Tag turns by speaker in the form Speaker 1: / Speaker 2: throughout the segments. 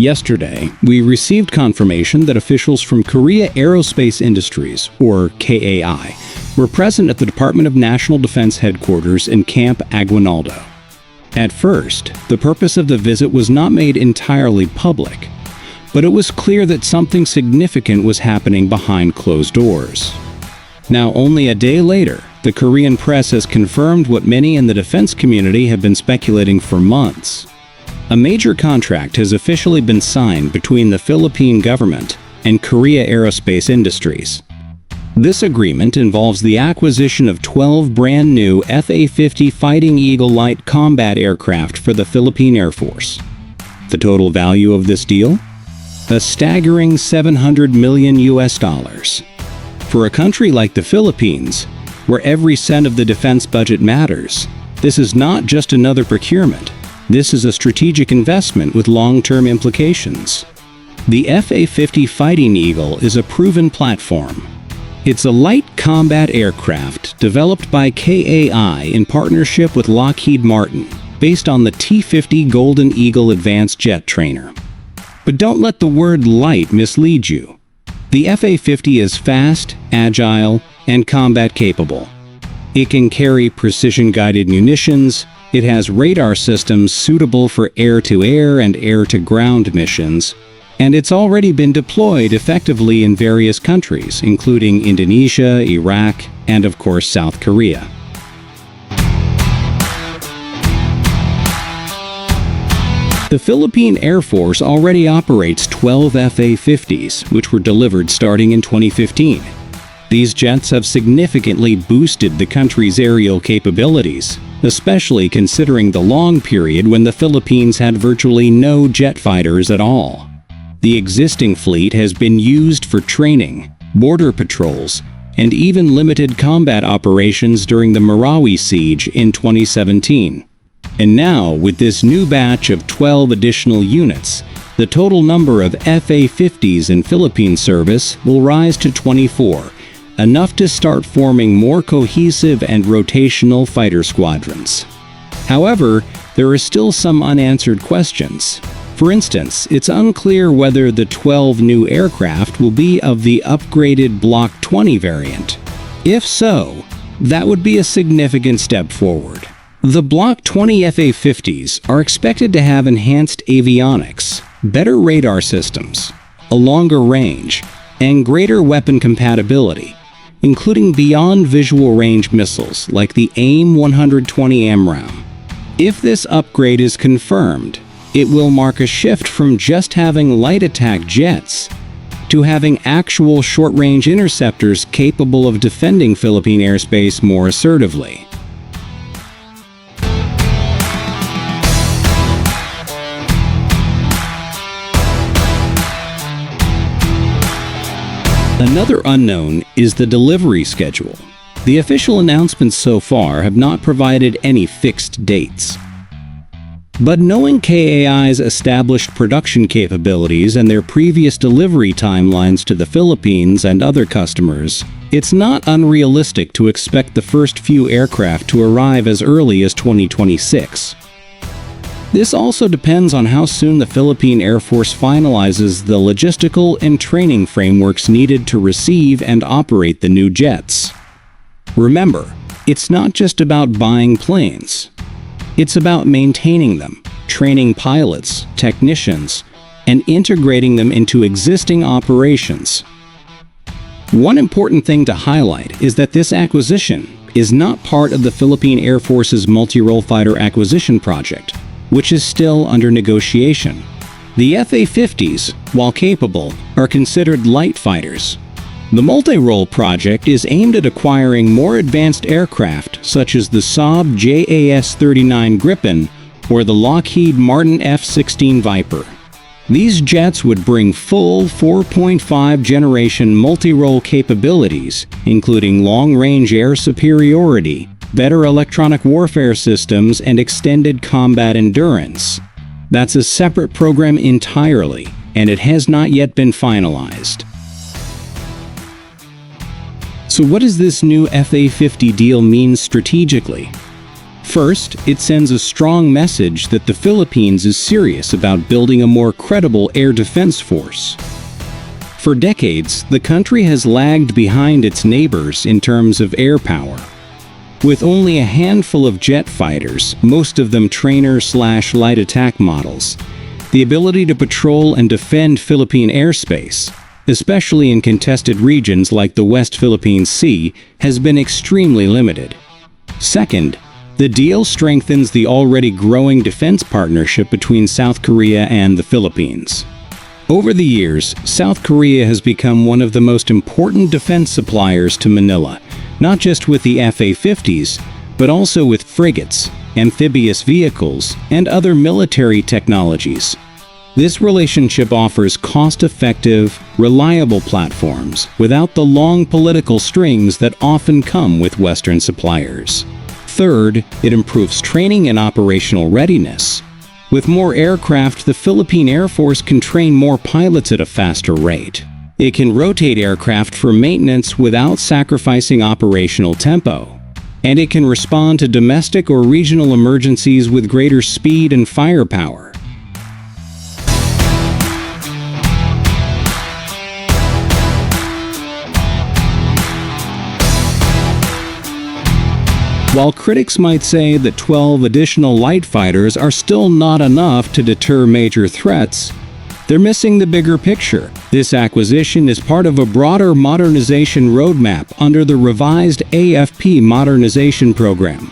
Speaker 1: Yesterday, we received confirmation that officials from Korea Aerospace Industries, or KAI, were present at the Department of National Defense headquarters in Camp Aguinaldo. At first, the purpose of the visit was not made entirely public, but it was clear that something significant was happening behind closed doors. Now, only a day later, the Korean press has confirmed what many in the defense community have been speculating for months. A major contract has officially been signed between the Philippine government and Korea Aerospace Industries. This agreement involves the acquisition of 12 brand new FA-50 Fighting Eagle light combat aircraft for the Philippine Air Force. The total value of this deal? A staggering $700 million. For a country like the Philippines, where every cent of the defense budget matters, this is not just another procurement. This is a strategic investment with long-term implications. The FA-50 Fighting Eagle is a proven platform. It's a light combat aircraft developed by KAI in partnership with Lockheed Martin, based on the T-50 Golden Eagle advanced jet trainer. But don't let the word light mislead you. The FA-50 is fast, agile, and combat capable. It can carry precision-guided munitions. It has radar systems suitable for air-to-air and air-to-ground missions, and it's already been deployed effectively in various countries, including Indonesia, Iraq, and of course South Korea. The Philippine Air Force already operates 12 FA-50s, which were delivered starting in 2015. These jets have significantly boosted the country's aerial capabilities, especially considering the long period when the Philippines had virtually no jet fighters at all. The existing fleet has been used for training, border patrols, and even limited combat operations during the Marawi siege in 2017. And now, with this new batch of 12 additional units, the total number of FA-50s in Philippine service will rise to 24, enough to start forming more cohesive and rotational fighter squadrons. However, there are still some unanswered questions. For instance, it's unclear whether the 12 new aircraft will be of the upgraded Block 20 variant. If so, that would be a significant step forward. The Block 20 FA-50s are expected to have enhanced avionics, better radar systems, a longer range, and greater weapon compatibility, including beyond visual range missiles like the AIM-120 AMRAAM. If this upgrade is confirmed, it will mark a shift from just having light attack jets to having actual short-range interceptors capable of defending Philippine airspace more assertively. Another unknown is the delivery schedule. The official announcements so far have not provided any fixed dates. But knowing KAI's established production capabilities and their previous delivery timelines to the Philippines and other customers, it's not unrealistic to expect the first few aircraft to arrive as early as 2026. This also depends on how soon the Philippine Air Force finalizes the logistical and training frameworks needed to receive and operate the new jets. Remember, it's not just about buying planes. It's about maintaining them, training pilots, technicians, and integrating them into existing operations. One important thing to highlight is that this acquisition is not part of the Philippine Air Force's multi-role fighter acquisition project, which is still under negotiation. The FA-50s, while capable, are considered light fighters. The multi-role project is aimed at acquiring more advanced aircraft such as the Saab JAS-39 Gripen or the Lockheed Martin F-16 Viper. These jets would bring full 4.5 generation multi-role capabilities, including long-range air superiority, better electronic warfare systems, and extended combat endurance. That's a separate program entirely, and it has not yet been finalized. So what does this new FA-50 deal mean strategically? First, it sends a strong message that the Philippines is serious about building a more credible air defense force. For decades, the country has lagged behind its neighbors in terms of air power. With only a handful of jet fighters, most of them trainer/light attack models, the ability to patrol and defend Philippine airspace, especially in contested regions like the West Philippine Sea, has been extremely limited. Second, the deal strengthens the already growing defense partnership between South Korea and the Philippines. Over the years, South Korea has become one of the most important defense suppliers to Manila, not just with the FA-50s, but also with frigates, amphibious vehicles, and other military technologies. This relationship offers cost-effective, reliable platforms without the long political strings that often come with Western suppliers. Third, it improves training and operational readiness. With more aircraft, the Philippine Air Force can train more pilots at a faster rate. It can rotate aircraft for maintenance without sacrificing operational tempo. And it can respond to domestic or regional emergencies with greater speed and firepower. While critics might say that 12 additional light fighters are still not enough to deter major threats, they're missing the bigger picture. This acquisition is part of a broader modernization roadmap under the revised AFP modernization program.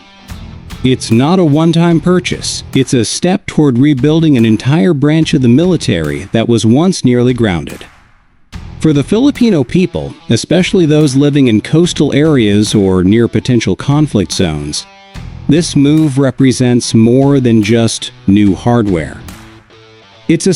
Speaker 1: It's not a one-time purchase. It's a step toward rebuilding an entire branch of the military that was once nearly grounded. For the Filipino people, especially those living in coastal areas or near potential conflict zones, this move represents more than just new hardware. It's a